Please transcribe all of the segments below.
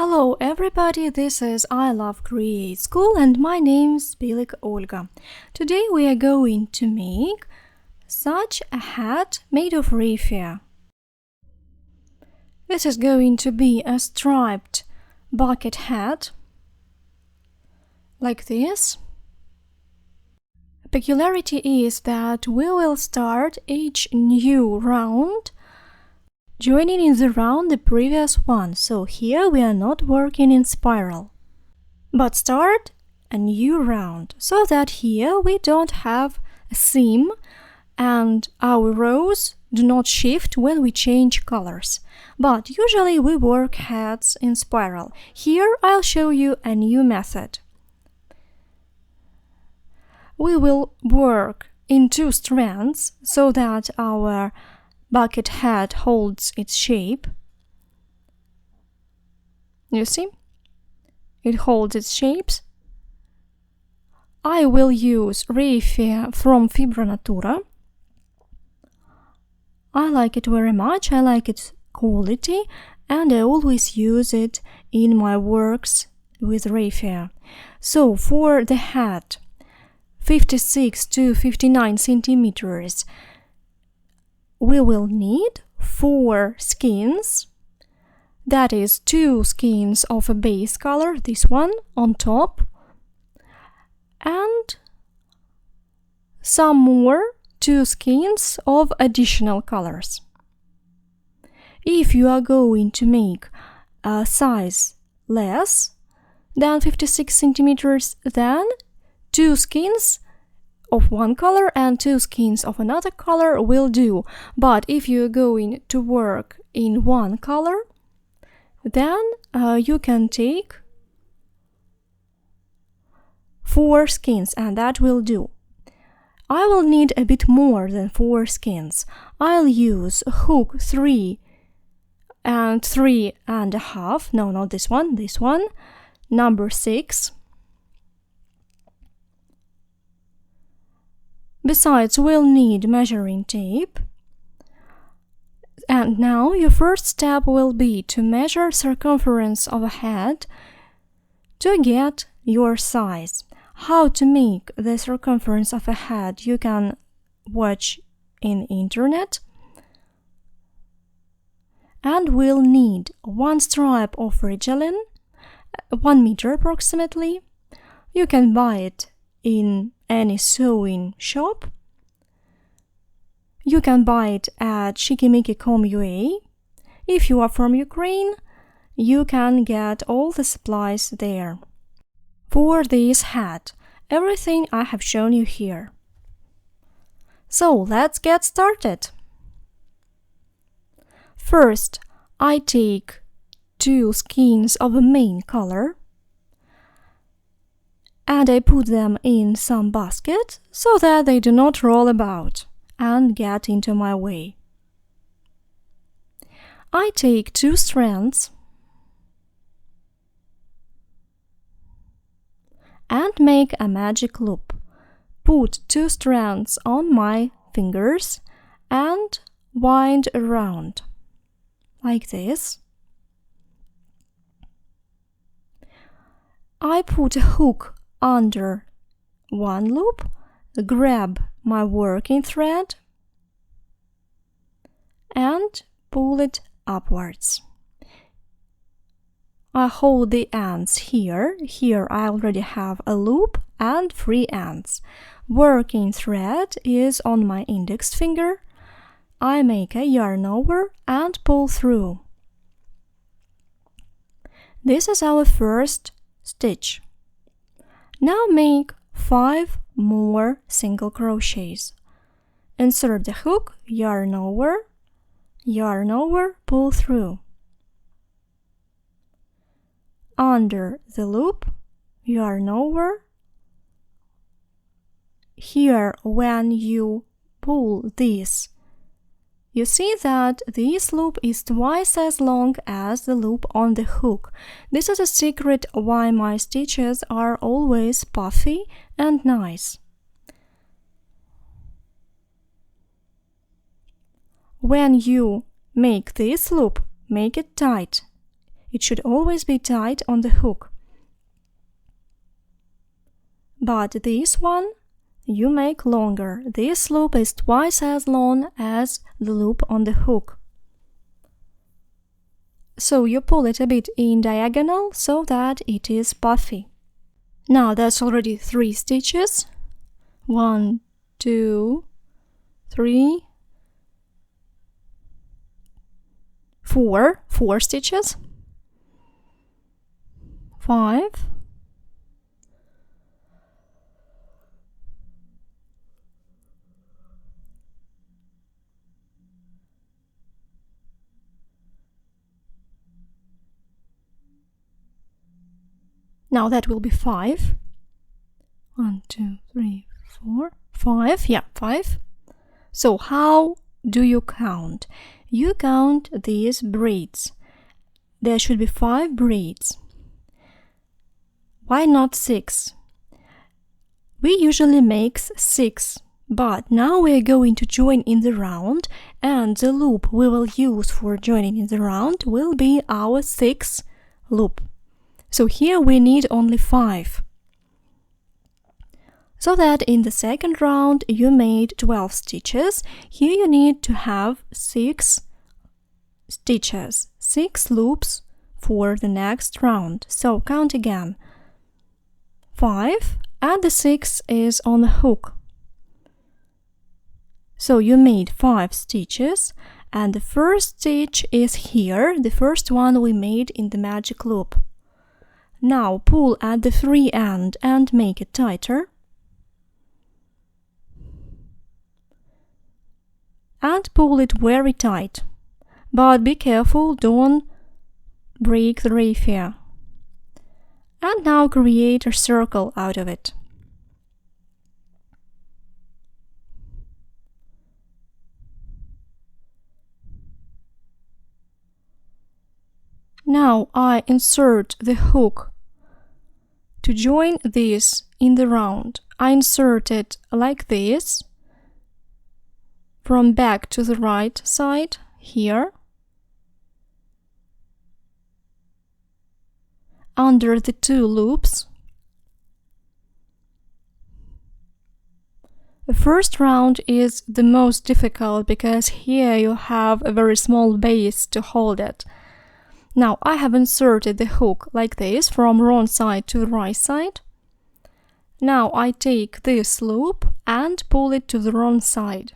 Hello everybody, this is I Love Create School and my name's Bilik Olga. Today we are going to make such a hat made of raffia. This is going to be a striped bucket hat, like this. The peculiarity is that we will start each new round joining in the round the previous one, so here we are not working in spiral, but start a new round, so that here we don't have a seam and our rows do not shift when we change colors. But usually we work hats in spiral. Here I'll show you a new method. We will work in two strands so that our bucket hat holds its shape. You see? It holds its shapes. I will use raffia from Fibra Natura. I like it very much, I like its quality, and I always use it in my works with raffia. So for the hat, 56 to 59 centimeters, we will need 4 skeins, that is 2 skeins of a base color, this one on top, and some more 2 skeins of additional colors. If you are going to make a size less than 56 centimeters, then 2 skeins of one color and 2 skeins of another color will do. But if you're going to work in one color, then you can take 4 skeins and that will do. I will need a bit more than 4 skeins. I'll use hook 3 and 3.5. No, not this one, number 6. Besides, we'll need measuring tape. And now your first step will be to measure circumference of a hat to get your size. How to make the circumference of a hat you can watch in internet. And we'll need 1 stripe of Ridgelin, 1 meter approximately. You can buy it in any sewing shop. You can buy it at shikimiki.com.ua. If you are from Ukraine, you can get all the supplies there. For this hat, everything I have shown you here. So let's get started. First, I take 2 skeins of a main color and I put them in some basket so that they do not roll about and get into my way. I take 2 strands and make a magic loop. Put 2 strands on my fingers and wind around like this. I put a hook under one loop, grab my working thread and pull it upwards. I hold the ends here. Here I already have a loop and 3 ends. Working thread is on my index finger. I make a yarn over and pull through. This is our first stitch. Now make 5 more single crochets. Insert the hook, yarn over, pull through. Under the loop, yarn over. Here, when you pull this, you see that this loop is twice as long as the loop on the hook. This is a secret why my stitches are always puffy and nice. When you make this loop, make it tight. It should always be tight on the hook. But this one you make longer. This loop is twice as long as the loop on the hook. So you pull it a bit in diagonal so that it is puffy. Now that's already 3 stitches. 1, 2, 3, 4 stitches. 5. Now that will be 5. 1, 2, 3, 4, 5. Yeah, 5. So how do you count? You count these braids. There should be 5 braids. Why not 6? We usually make 6, but now we are going to join in the round, and the loop we will use for joining in the round will be our 6th loop. So here we need only 5. So that in the second round you made 12 stitches. Here you need to have 6 stitches, 6 loops for the next round. So count again. 5, and the 6 is on the hook. So you made 5 stitches, and the first stitch is here, the first one we made in the magic loop. Now pull at the free end and make it tighter. And pull it very tight. But be careful, don't break the raffia. And now create a circle out of it. Now I insert the hook to join this in the round. I insert it like this, from back to the right side, here, under the 2 loops. The first round is the most difficult because here you have a very small base to hold it. Now I have inserted the hook like this from wrong side to the right side. Now I take this loop and pull it to the wrong side.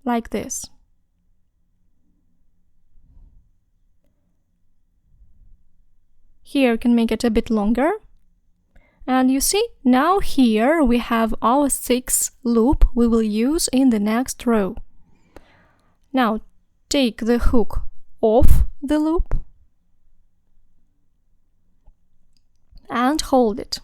Like this. Here you can make it a bit longer. And you see, now here we have our 6th loop we will use in the next row. Now take the hook off the loop and hold it.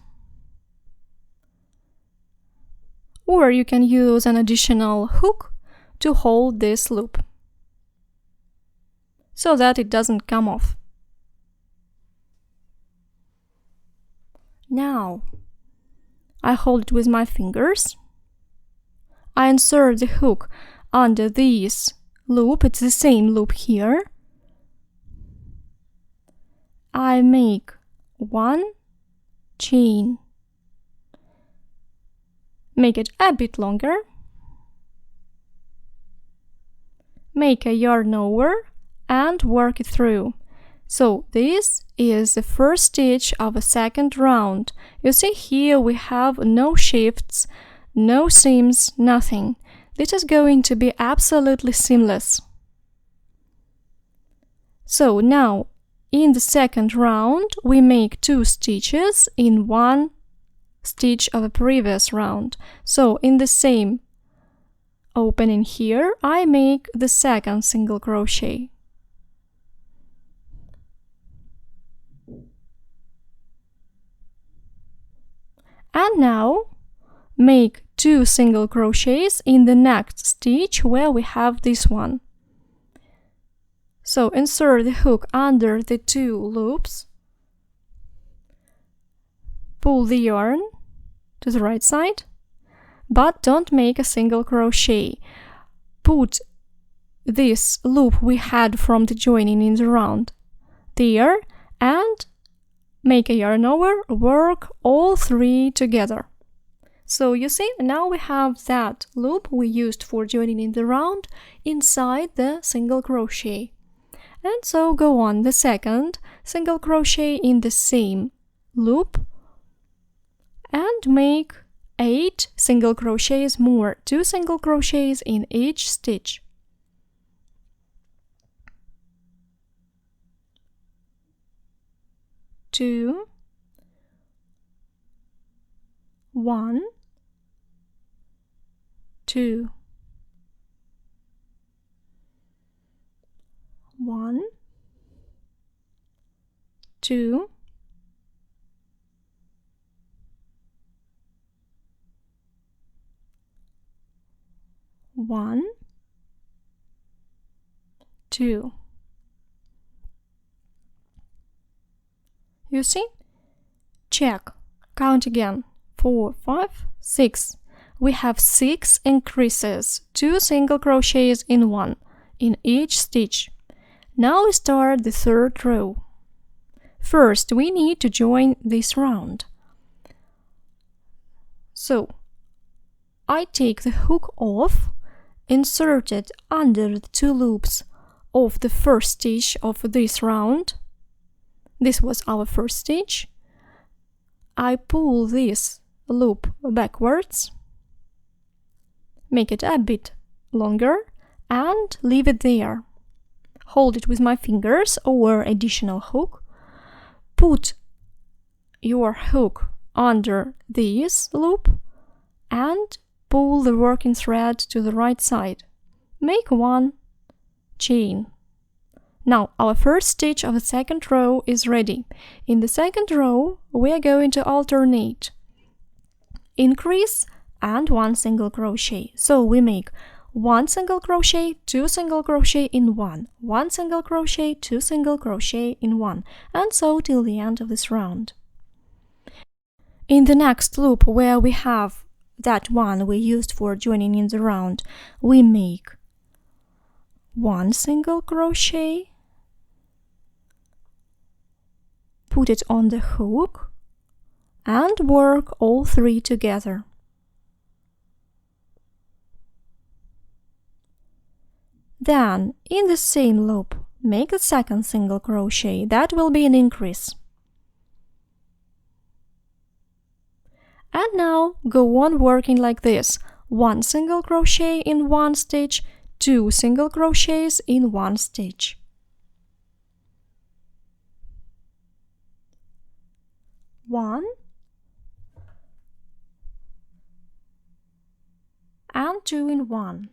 Or you can use an additional hook to hold this loop so that it doesn't come off. Now I hold it with my fingers. I insert the hook under this loop, it's the same loop here. I make 1 chain, make it a bit longer, make a yarn over and work it through. So this is the first stitch of a second round. You see here we have no shifts, no seams, nothing. This is going to be absolutely seamless. So now in the second round we make 2 stitches in 1 stitch of a previous round. So in the same opening here I make the second single crochet. And now make 2 single crochets in the next stitch where we have this one. So insert the hook under the 2 loops, pull the yarn to the right side, but don't make a single crochet. Put this loop we had from the joining in the round there and make a yarn over, work all three together. So you see, now we have that loop we used for joining in the round inside the single crochet. And so go on the second single crochet in the same loop and make 8 single crochets more, 2 single crochets in each stitch. Two, 1, 2, 1, 2, 1, 2. You see? Check. Count again. 4, 5, 6. We have 6 increases, 2 single crochets in one in each stitch. Now we start the third row. First, we need to join this round. So, I take the hook off, insert it under the 2 loops of the first stitch of this round. This was our first stitch. I pull this loop backwards, make it a bit longer, and leave it there. Hold it with my fingers or additional hook. Put your hook under this loop and pull the working thread to the right side. Make 1 chain. Now our first stitch of the second row is ready. In the second row, we are going to alternate increase and 1 single crochet. So we make 1 single crochet, 2 single crochet in 1, 1 single crochet, 2 single crochet in 1, and so till the end of this round. In the next loop, where we have that one we used for joining in the round, we make 1 single crochet, put it on the hook, and work all 3 together. Then, in the same loop, make a second single crochet. That will be an increase. And now go on working like this. 1 single crochet in 1 stitch, 2 single crochets in 1 stitch. One and 2 in 1.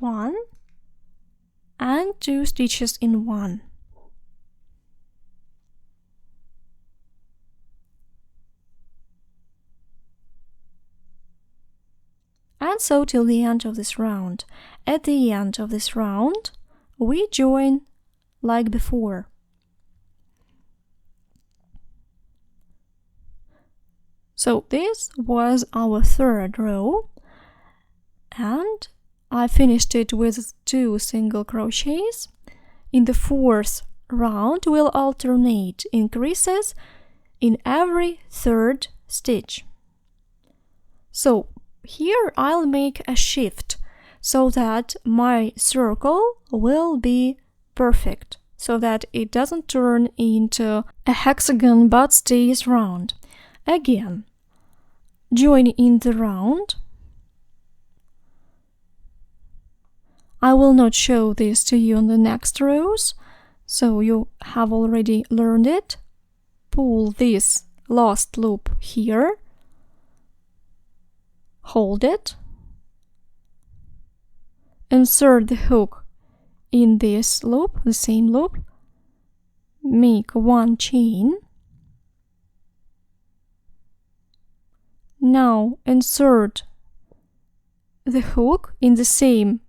One and 2 stitches in 1. And so till the end of this round. At the end of this round, we join like before. So this was our third row, and I finished it with 2 single crochets. In the fourth round, we'll alternate increases in every third stitch. So here I'll make a shift so that my circle will be perfect, so that it doesn't turn into a hexagon but stays round. Again, join in the round. I will not show this to you on the next rows, so you have already learned it. Pull this last loop here, hold it, insert the hook in this loop, the same loop, make 1 chain. Now insert the hook in the same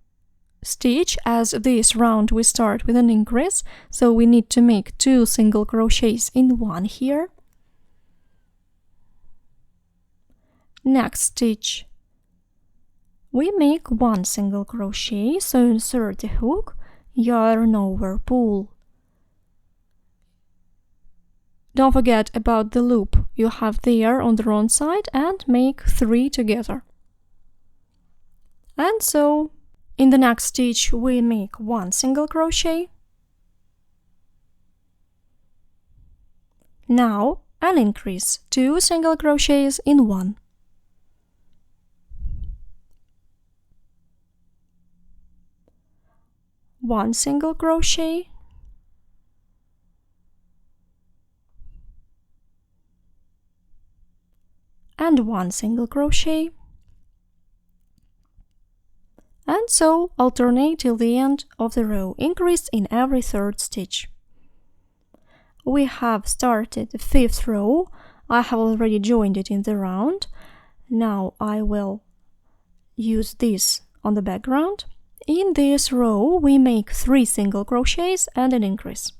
stitch, as this round we start with an increase, so we need to make 2 single crochets in one here. Next stitch, we make 1 single crochet, so insert the hook, yarn over, pull. Don't forget about the loop you have there on the wrong side and make 3 together. And so in the next stitch we make 1 single crochet. Now an increase, 2 single crochets in one. One single crochet, and 1 single crochet, and so alternate till the end of the row, increase in every third stitch. We have started the 5th row. I have already joined it in the round. Now I will use this on the background. In this row we make 3 single crochets and an increase.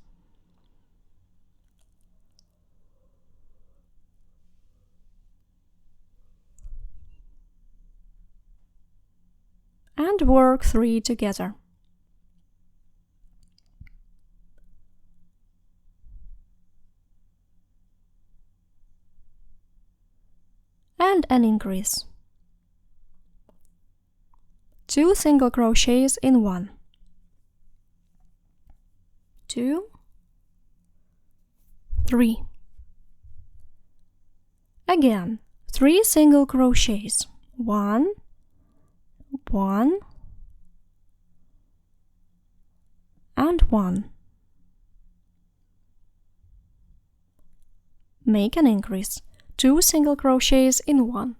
And work 3 together. And an increase. 2 single crochets in one. 2, 3. Again, 3 single crochets. 1, 1, and 1. Make an increase, 2 single crochets in one.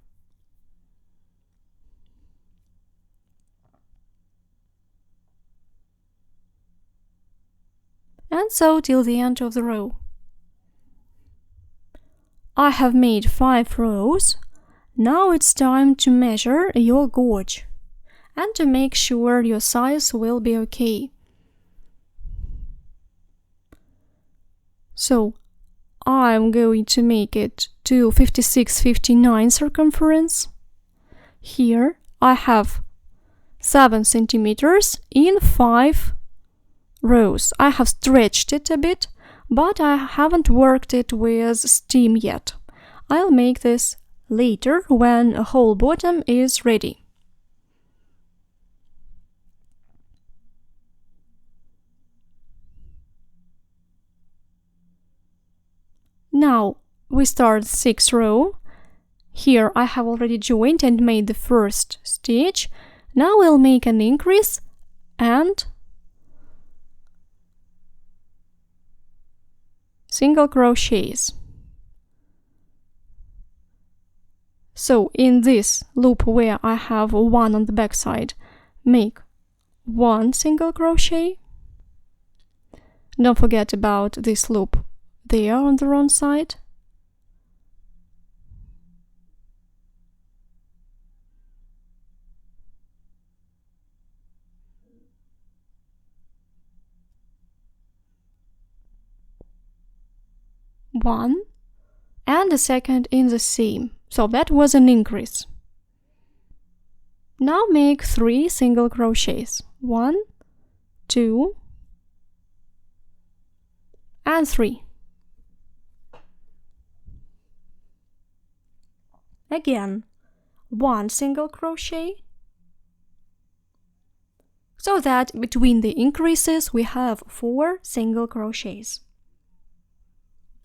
And so till the end of the row. I have made 5 rows. Now it's time to measure your gauge and to make sure your size will be okay. So I'm going to make it to 56-59 circumference. Here I have 7 centimeters in 5 rows. I have stretched it a bit, but I haven't worked it with steam yet. I'll make this later when a whole bottom is ready. Now we start 6th row. Here I have already joined and made the first stitch. Now we'll make an increase and single crochets. So in this loop where I have 1 on the back side, make 1 single crochet. Don't forget about this loop there on the wrong side. One and the second in the same. So that was an increase. Now make 3 single crochets. 1, 2, and 3. Again, 1 single crochet, so that between the increases we have 4 single crochets.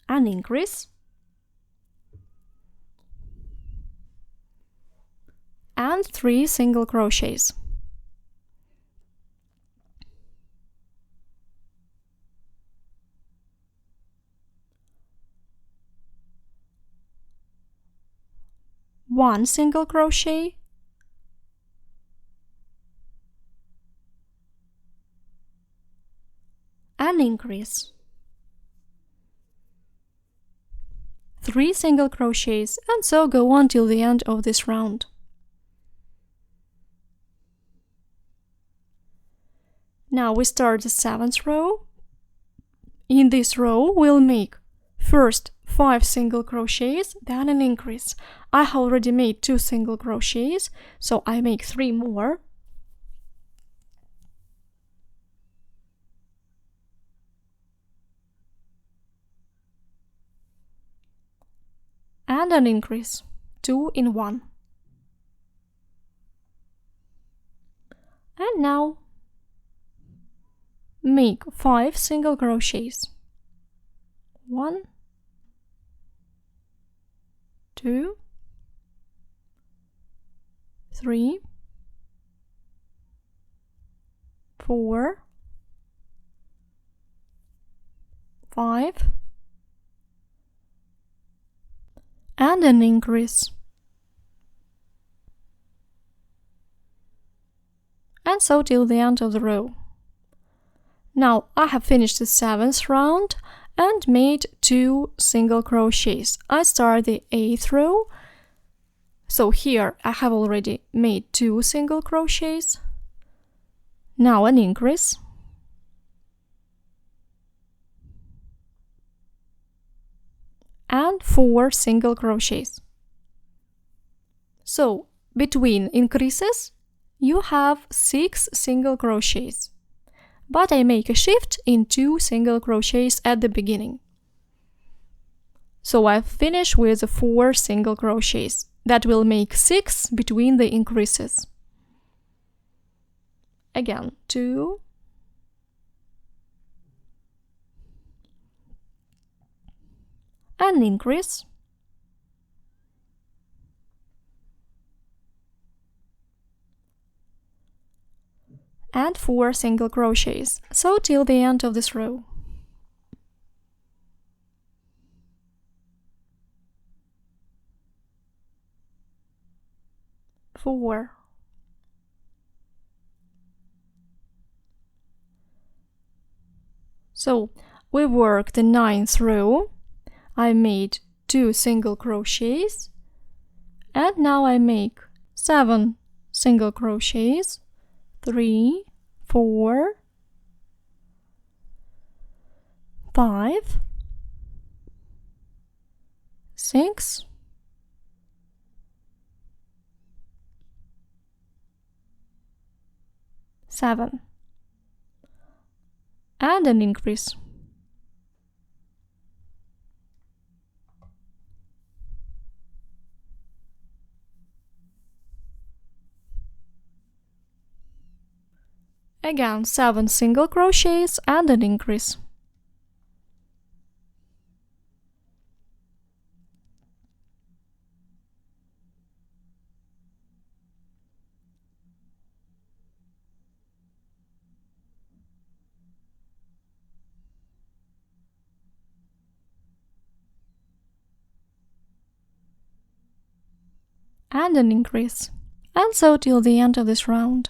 An increase, and 3 single crochets. One single crochet, an increase, 3 single crochets, and so go on till the end of this round. Now we start the 7th row. In this row, we'll make first 5 single crochets, then an increase. I have already made 2 single crochets, so I make 3 more. And an increase, 2 in 1. And now make 5 single crochets. 1, 2, 3, 4, 5, and an increase. And so till the end of the row. Now I have finished the 7th round and made 2 single crochets. I start the 8th row. So here I have already made 2 single crochets. Now an increase. And 4 single crochets. So between increases you have 6 single crochets. But I make a shift in 2 single crochets at the beginning. So I finish with 4 single crochets. That will make 6 between the increases. Again, 2, an increase, and 4 single crochets, so till the end of this row. Four, so we work the 9th row. I made 2 single crochets, and now I make 7 single crochets. 3, 4, 5, 6, 7, and an increase. Again, 7 single crochets and an increase. And an increase. And so till the end of this round.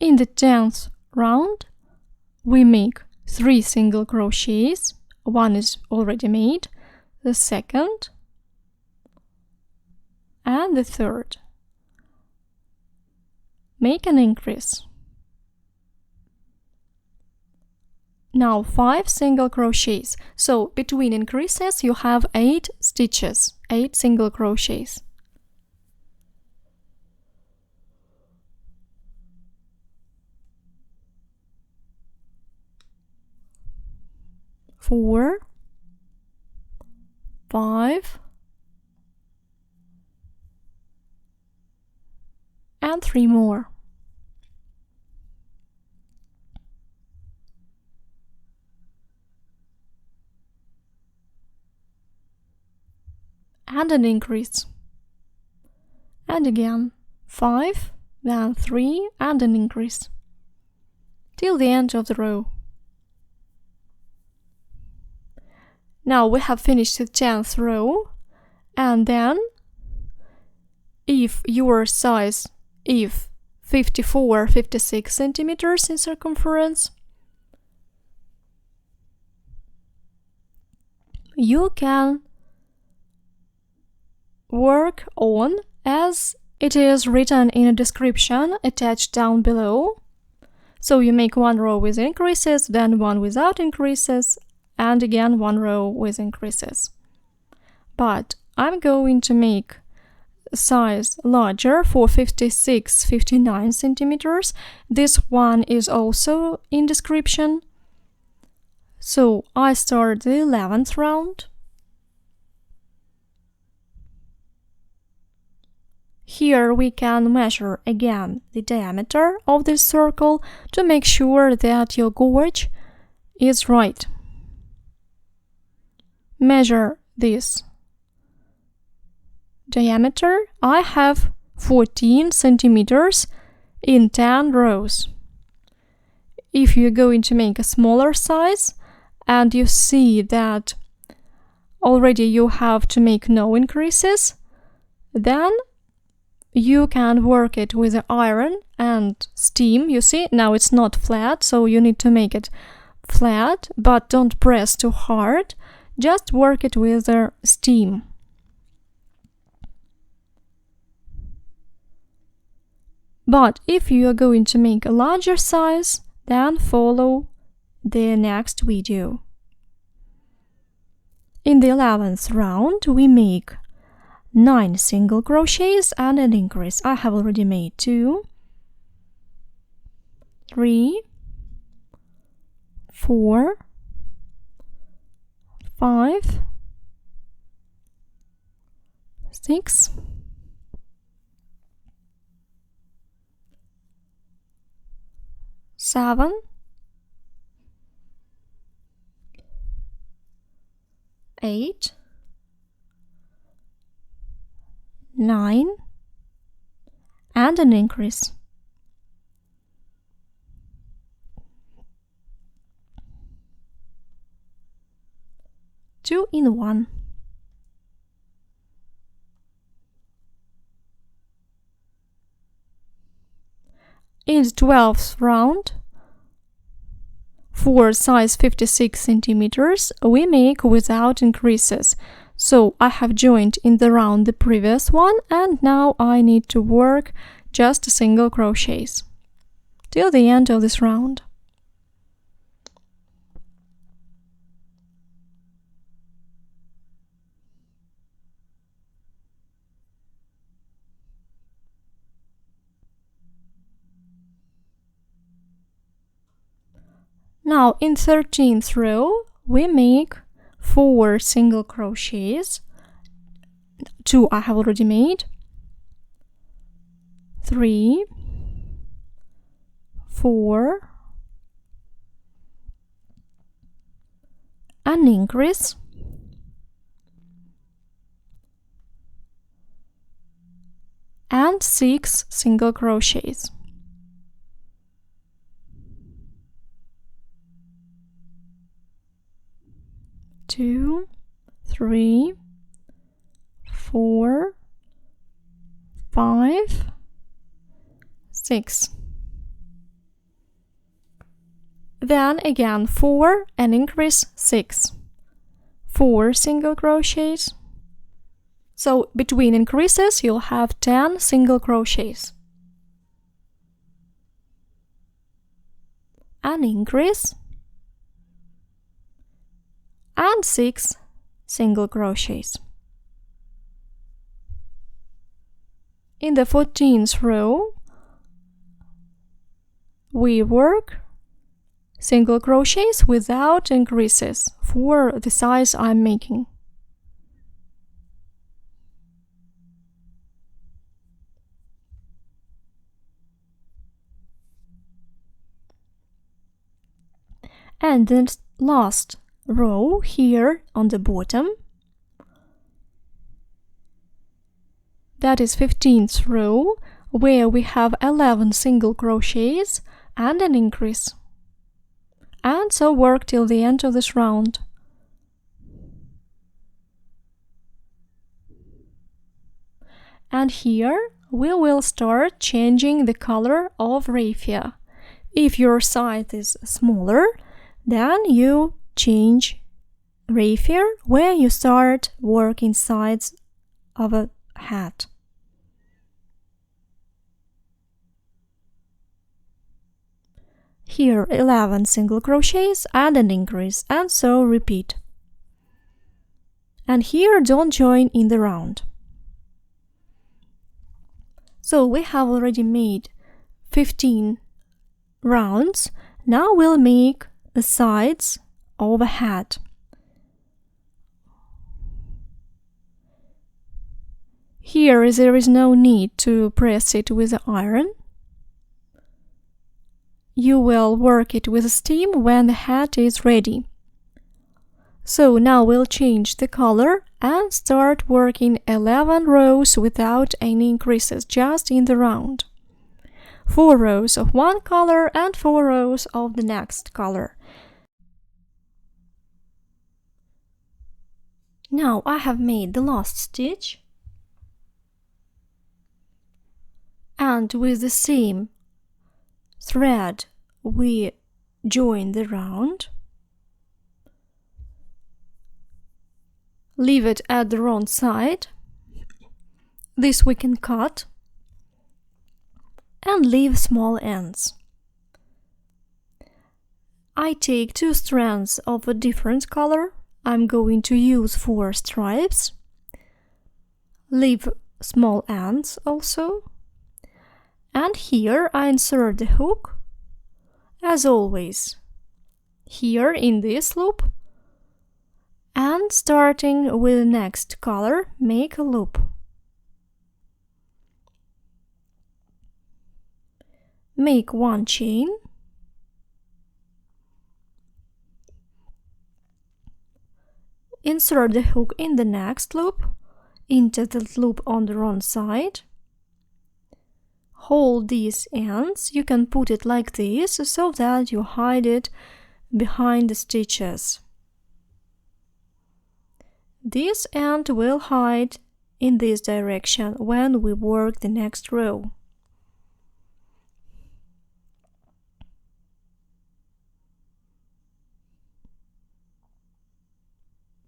In the 10th round, we make 3 single crochets. 1 is already made, the 2nd, and the 3rd. Make an increase. Now 5 single crochets. So between increases you have 8 stitches, 8 single crochets. Four, 5, and 3 more. And an increase. And again 5, then 3, and an increase. Till the end of the row. Now we have finished the 10th row, and then if your size is 54-56 centimeters in circumference, you can work on as it is written in a description attached down below. So you make one row with increases, then one without increases, and again one row with increases. But I'm going to make size larger for 56-59 centimeters. This one is also in description. So I start the 11th round. Here we can measure again the diameter of this circle to make sure that your gauge is right. Measure this diameter. I have 14 centimeters in 10 rows. If you're going to make a smaller size and you see that already you have to make no increases, then you can work it with the iron and steam. You see, now it's not flat, so you need to make it flat, but don't press too hard. Just work it with the steam. But if you are going to make a larger size, then follow the next video. In the 11th round, we make 9 single crochets and an increase. I have already made 2, 3, 4, 5, 6, 7, 8, 9, and an increase. Two in one. In the 12th round, for size 56 centimeters, we make without increases. So I have joined in the round the previous one, and now I need to work just single crochets till the end of this round. Now in 13th row we make 4 single crochets. 2 I have already made. 3, 4, an increase, and 6 single crochets. 2, 3, 4, 5, 6. Then again 4 and increase 6. 4 single crochets. So between increases you'll have 10 single crochets. An increase and 6 single crochets. In the 14th row we work single crochets without increases for the size I'm making. And the last row here on the bottom, that is 15th row, where we have 11 single crochets and an increase. And so work till the end of this round. And here we will start changing the color of raffia. If your side is smaller, then you change raffia where you start working sides of a hat. here 11 single crochets, add an increase, and so repeat. And here don't join in the round. So we have already made 15 rounds. Now we'll make the sides of a hat. Here there is no need to press it with the iron. You will work it with steam when the hat is ready. So now we'll change the color and start working 11 rows without any increases, just in the round. 4 rows of one color and 4 rows of the next color. Now I have made the last stitch, and with the same thread we join the round. Leave it at the wrong side. This we can cut and leave small ends. I take 2 strands of a different color. I'm going to use 4 stripes. Leave small ends also. And here I insert the hook, as always, here in this loop. And starting with the next color, make a loop. Make 1 chain. Insert the hook in the next loop, into the loop on the wrong side. Hold these ends. You can put it like this, so that you hide it behind the stitches. This end will hide in this direction when we work the next row.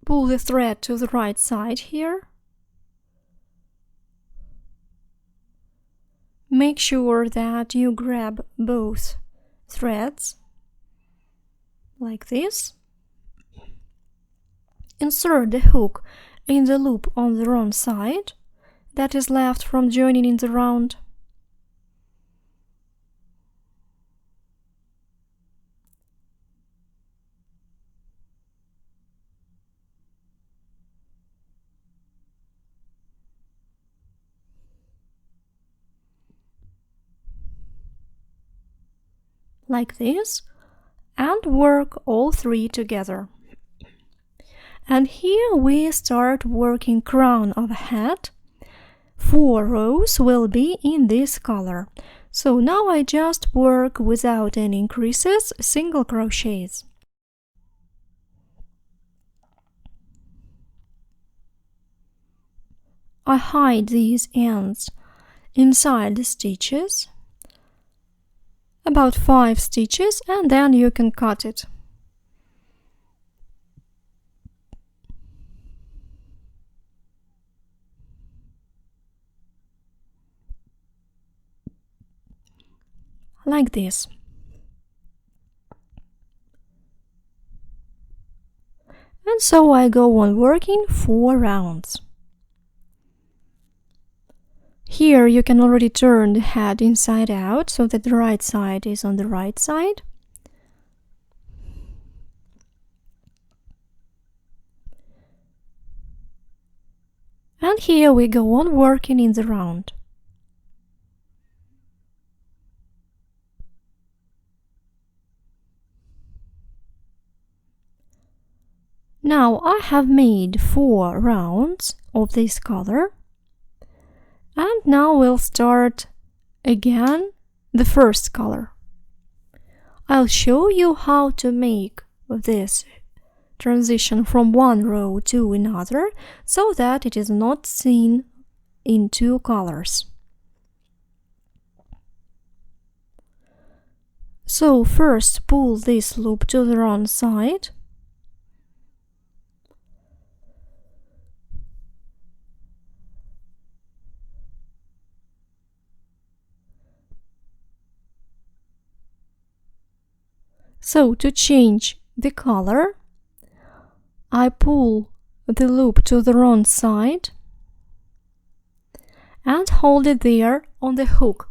Pull the thread to the right side here. Make sure that you grab both threads, like this. Insert the hook in the loop on the wrong side that is left from joining in the round. Like this, and work all 3 together. And here we start working crown of a hat. 4 rows will be in this color. So now I just work without any increases, single crochets. I hide these ends inside the stitches, about 5 stitches, and then you can cut it. Like this. And so I go on working 4 rounds. Here you can already turn the hat inside out so that the right side is on the right side. And here we go on working in the round. Now I have made 4 rounds of this color. And now we'll start again the first color. I'll show you how to make this transition from one row to another so that it is not seen in 2 colors. So first pull this loop to the wrong side. So to change the color, I pull the loop to the wrong side and hold it there on the hook.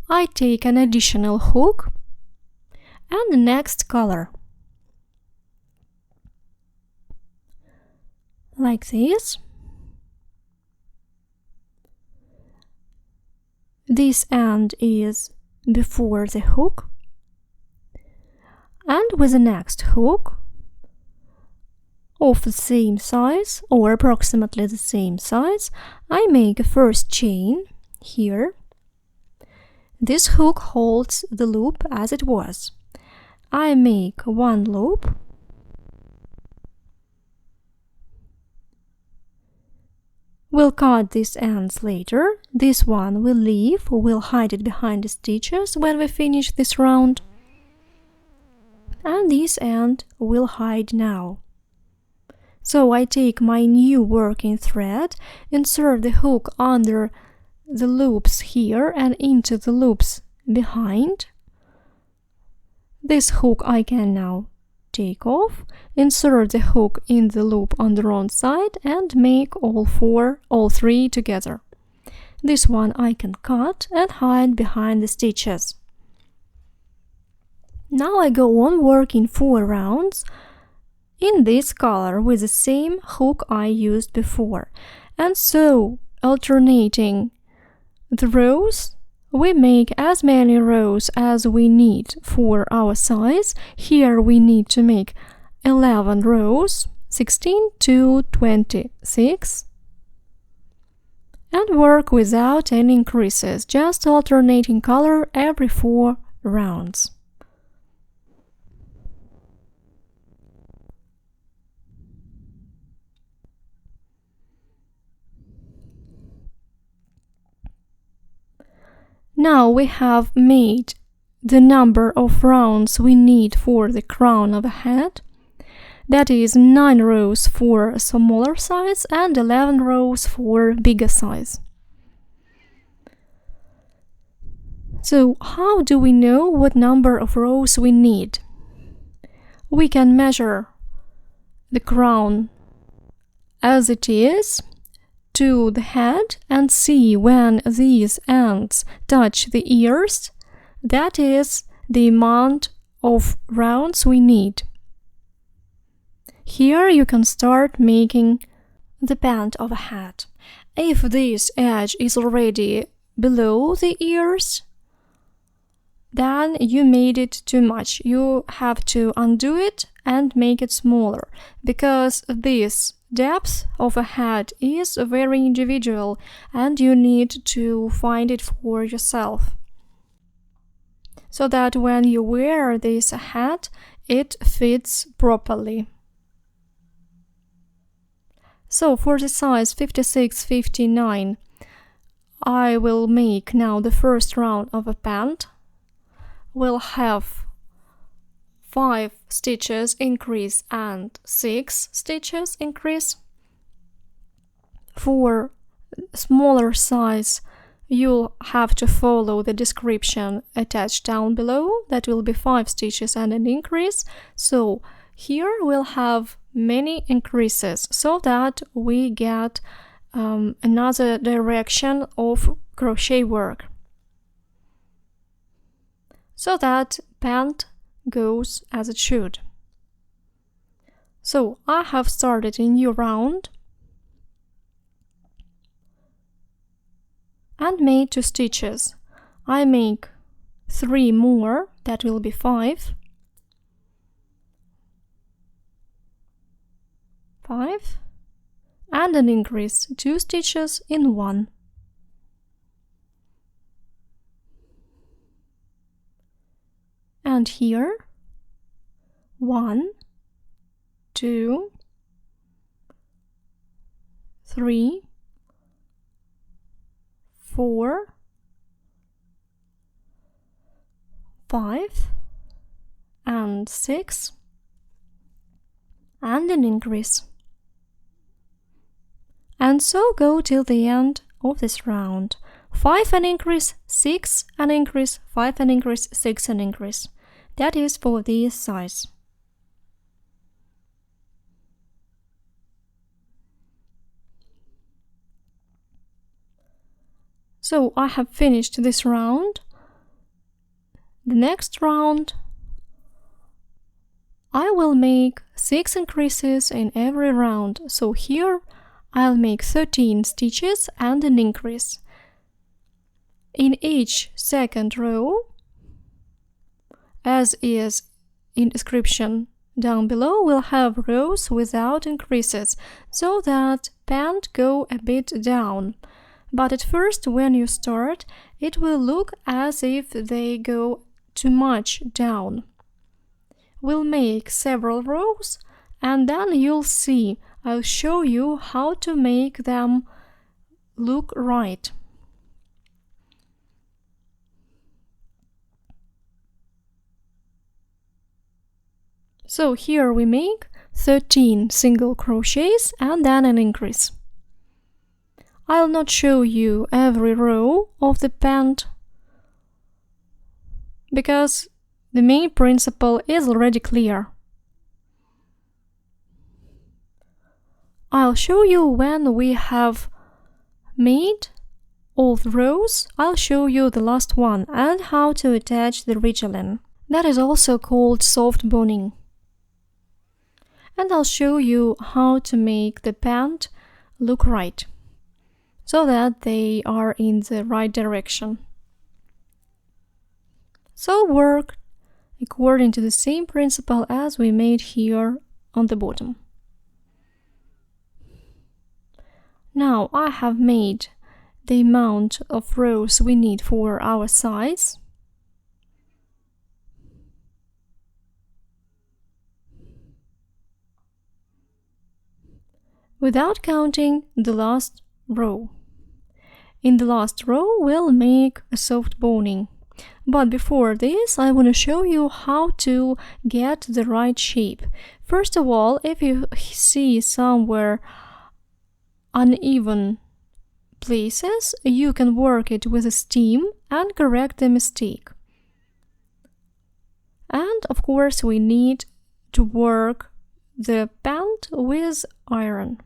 I take an additional hook and the next color. Like this. This end is before the hook, and with the next hook of the same size or approximately the same size, I make a first chain here. This hook holds the loop as it was. I make one loop, we'll cut these ends later. This one we'll leave, we'll hide it behind the stitches when we finish this round. And this end we'll hide now. So I take my new working thread, insert the hook under the loops here and into the loops behind. This hook I can now take off, insert the hook in the loop on the wrong side and make all three together. This one I can cut and hide behind the stitches. Now I go on working 4 rounds in this color with the same hook I used before. And so, alternating the rows, we make as many rows as we need for our size. Here we need to make 11 rows, 16 to 26, and work without any increases, just alternating color every 4 rounds. Now we have made the number of rounds we need for the crown of a hat. That is 9 rows for a smaller size and 11 rows for bigger size. So how do we know what number of rows we need? We can measure the crown as it is to the head and see when these ends touch the ears. That is the amount of rounds we need. Here you can start making the band of a hat. If this edge is already below the ears, then you made it too much. You have to undo it and make it smaller, because this depth of a hat is very individual and you need to find it for yourself, so that when you wear this hat, it fits properly. So for the size 56-59, I will make now the first round of a band. We'll have 5 stitches increase and 6 stitches increase. For smaller size, you'll have to follow the description attached down below. That will be 5 stitches and an increase. So here we'll have many increases so that we get another direction of crochet work, so that band goes as it should. So I have started a new round and made 2 stitches. I make 3 more, that will be 5. 5 and an increase, 2 stitches in 1. And here 1, 2, 3, 4, 5 and 6 and an increase. And so go till the end of this round. 5 and increase, 6 and increase, 5 and increase, 6 and increase. That is for this size. So I have finished this round. The next round, I will make 6 increases in every round. So here I'll make 13 stitches and an increase. In each second row, as is in description down below, we'll have rows without increases, so that pant go a bit down. But at first, when you start, it will look as if they go too much down. We'll make several rows, and then you'll see. I'll show you how to make them look right. So here we make 13 single crochets and then an increase. I'll not show you every row of the pant because the main principle is already clear. I'll show you when we have made all the rows. I'll show you the last one and how to attach the Ridgeline. That is also called soft boning. And I'll show you how to make the pant look right, so that they are in the right direction. So work according to the same principle as we made here on the bottom. Now I have made the amount of rows we need for our size. Without counting the last row. In the last row, we'll make a soft boning. But before this, I want to show you how to get the right shape. First of all, if you see somewhere uneven places, you can work it with a steam and correct the mistake. And of course, we need to work the pant with iron.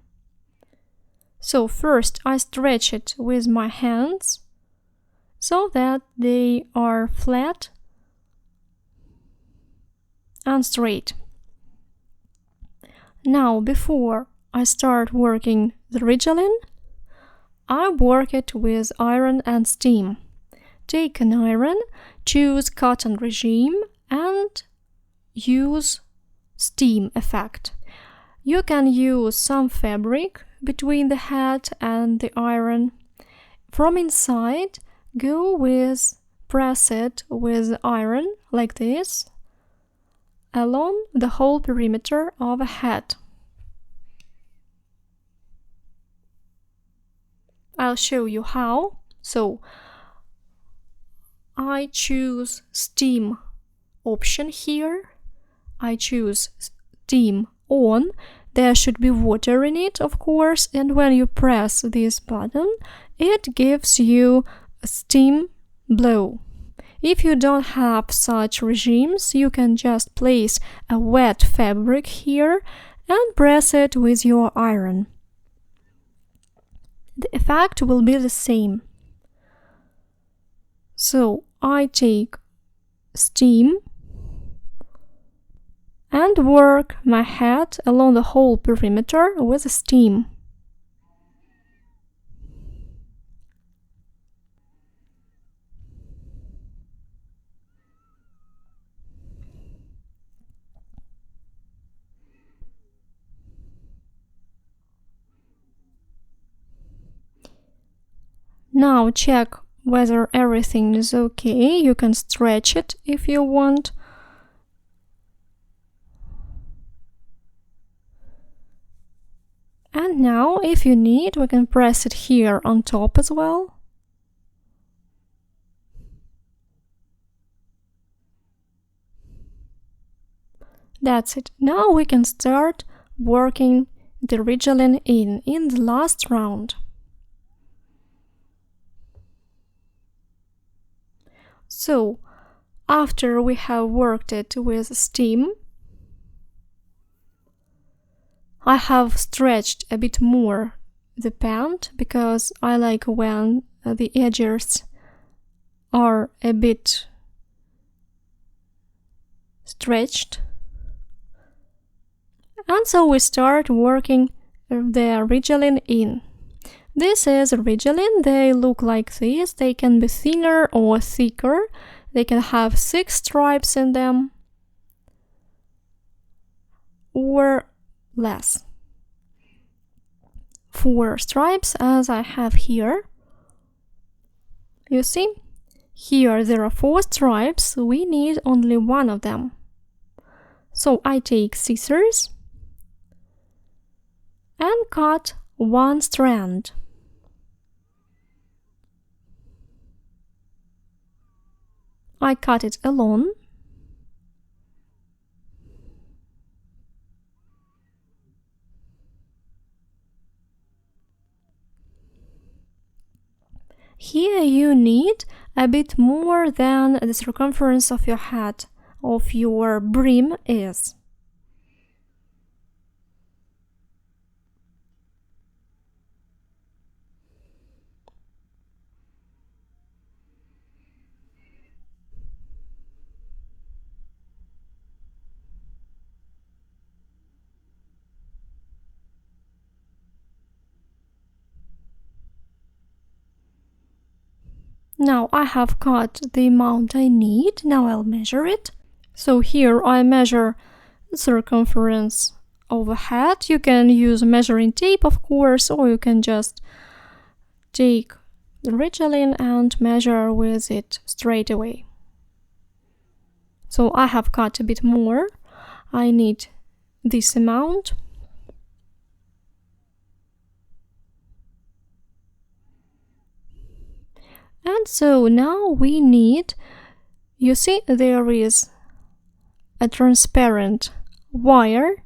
So first I stretch it with my hands so that they are flat and straight. Now before I start working the Ridgeline, I work it with iron and steam. Take an iron, choose cotton regime and use steam effect. You can use some fabric between the head and the iron. From inside, press it with iron like this along the whole perimeter of a head. I'll show you how. So I choose steam option here. I choose steam on. There should be water in it, of course, and when you press this button, it gives you a steam blow. If you don't have such regimes, you can just place a wet fabric here and press it with your iron. The effect will be the same. So I take steam and work my head along the whole perimeter with steam. Now check whether everything is okay. You can stretch it if you want. And now, if you need, we can press it here on top as well. That's it. Now we can start working the Ridgeline in the last round. So, after we have worked it with steam, I have stretched a bit more the pant because I like when the edges are a bit stretched. And so we start working the Ridgeline in. This is Ridgeline. They look like this. They can be thinner or thicker. They can have 6 stripes in them or less. 4 stripes as I have here. You see? Here there are 4 stripes. We need only one of them. So I take scissors and cut one strand. I cut it alone. Here you need a bit more than the circumference of your hat, of your brim is. Now I have cut the amount I need. Now I'll measure it. So here I measure the circumference of a hat. You can use measuring tape, of course, or you can just take the Ridgeline and measure with it straight away. So I have cut a bit more. I need this amount. And so now we need, you see, there is a transparent wire,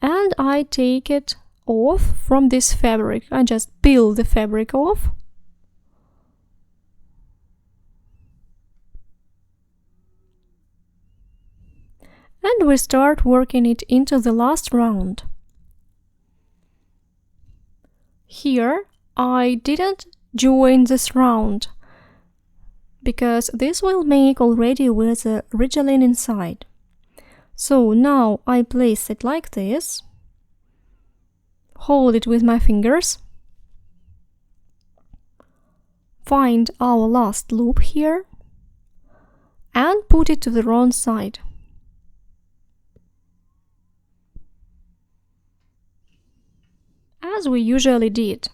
and I take it off from this fabric. I just peel the fabric off. And we start working it into the last round. Here I didn't join this round, because this will make already with a Ridgeline inside. So now I place it like this, hold it with my fingers, find our last loop here, and put it to the wrong side. As we usually did.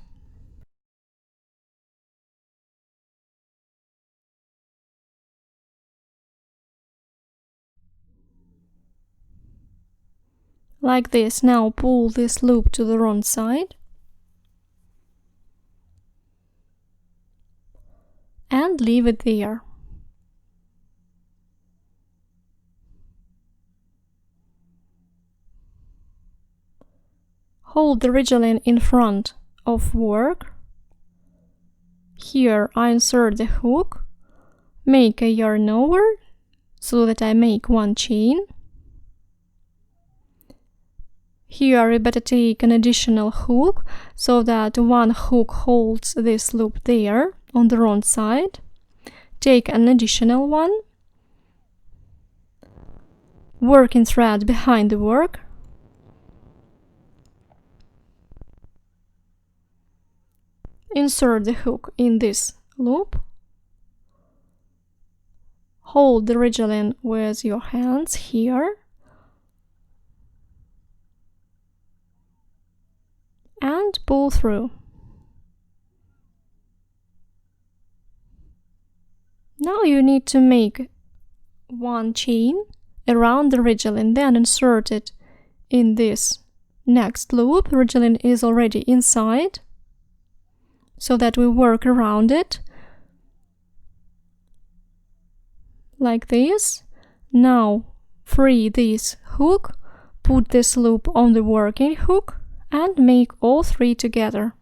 Like this. Now pull this loop to the wrong side and leave it there. Hold the Ridgeline in front of work. Here I insert the hook, make a yarn over so that I make one chain. Here we better take an additional hook so that one hook holds this loop there on the wrong side. Take an additional one, working thread behind the work, insert the hook in this loop, hold the Ridgeline with your hands here, and pull through. Now you need to make one chain around the Ridgeline, then insert it in this next loop. Ridgeline is already inside, so that we work around it like this. Now free this hook, put this loop on the working hook, and make all 3 together.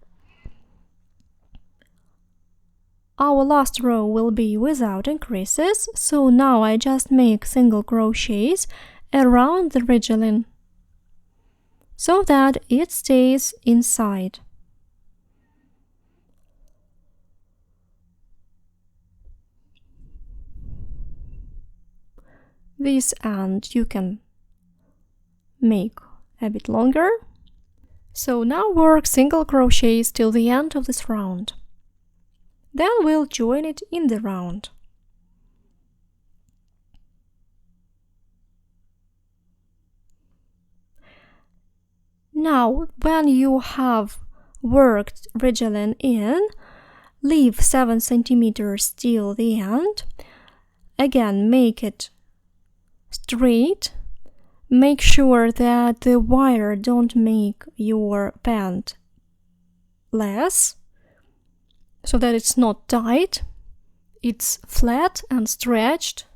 our last row will be without increases, so now I just make single crochets around the ridgeline so that it stays inside. This end you can make a bit longer. So now work single crochets till the end of this round. Then we'll join it in the round. Now, when you have worked ridgeline in, leave 7 centimeters till the end. Again, make it straight. Make sure that the wire don't make your band less, so that it's not tight, it's flat and stretched.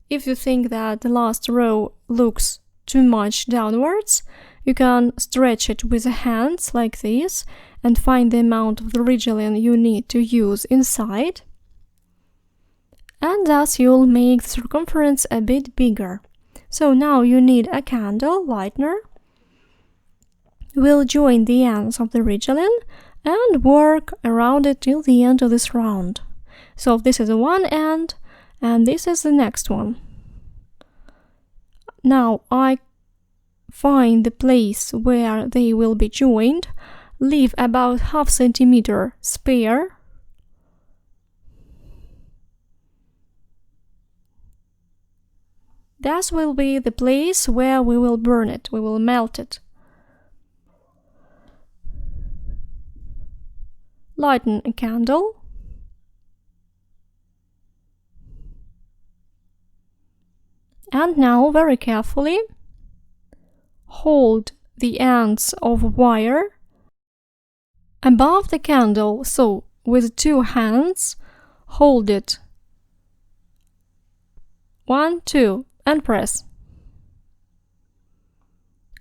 If you think that the last row looks too much downwards, you can stretch it with the hands like this and find the amount of the ridgeline you need to use inside. And thus you'll make the circumference a bit bigger. So now you need a candle lightener. We'll join the ends of the ridgeline and work around it till the end of this round. So this is one end and this is the next one. Now I find the place where they will be joined, leave about ½ centimeter spare. That will be the place where we will burn it, we will melt it. Lighten a candle. And now, very carefully, hold the ends of wire above the candle, so with 2 hands, hold it. 1, 2, and press.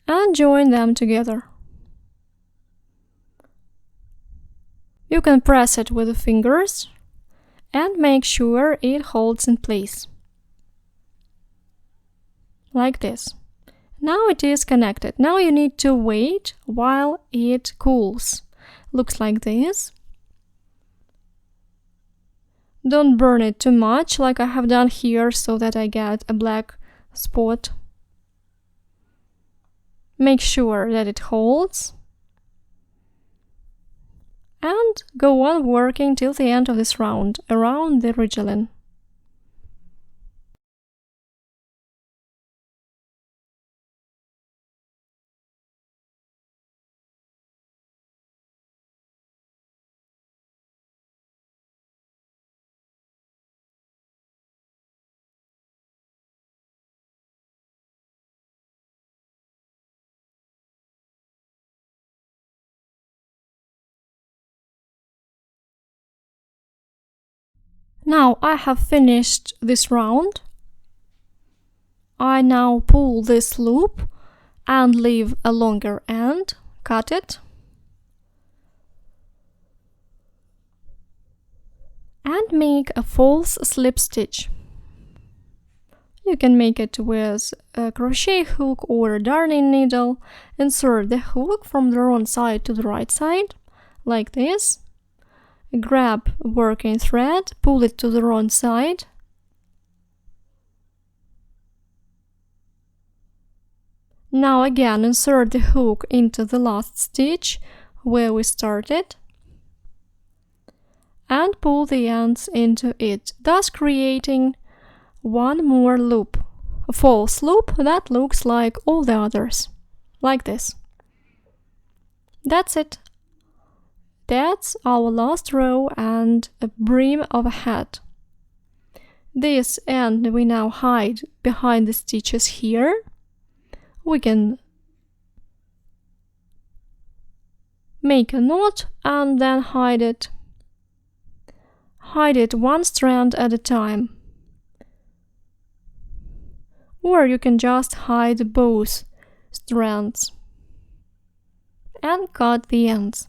And join them together. You can press it with the fingers and make sure it holds in place. Like this. Now it is connected. Now you need to wait while it cools. Looks like this. Don't burn it too much like I have done here so that I get a black spot. Make sure that it holds. And go on working till the end of this round around the ridgeline. Now I have finished this round. I now pull this loop and leave a longer end, cut it, and make a false slip stitch. You can make it with a crochet hook or a darning needle. Insert the hook from the wrong side to the right side, like this. Grab working thread, pull it to the wrong side. Now again insert the hook into the last stitch where we started and pull the ends into it, thus creating one more loop, a false loop that looks like all the others, like this. That's it. That's our last row and a brim of a hat. This end we now hide behind the stitches here. We can make a knot and then hide it. Hide it one strand at a time. Or you can just hide both strands and cut the ends.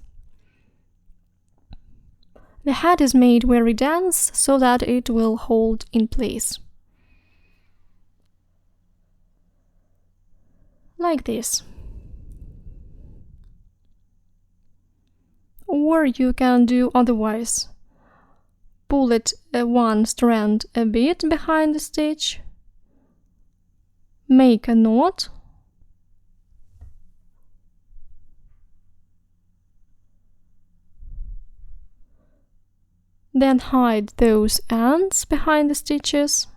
The hat is made very dense so that it will hold in place. Like this. Or you can do otherwise. Pull it one strand a bit behind the stitch. Make a knot. Then hide those ends behind the stitches.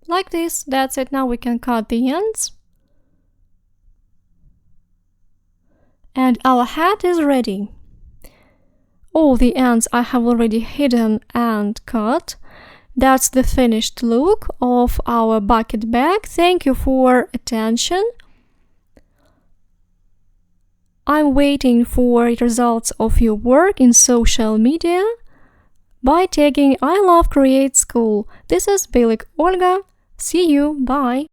Like this, that's it. Now we can cut the ends. And our hat is ready. All the ends I have already hidden and cut. That's the finished look of our bucket bag. Thank you for attention. I'm waiting for results of your work in social media by tagging I Love Create School. This is Bilik Olga. See you. Bye.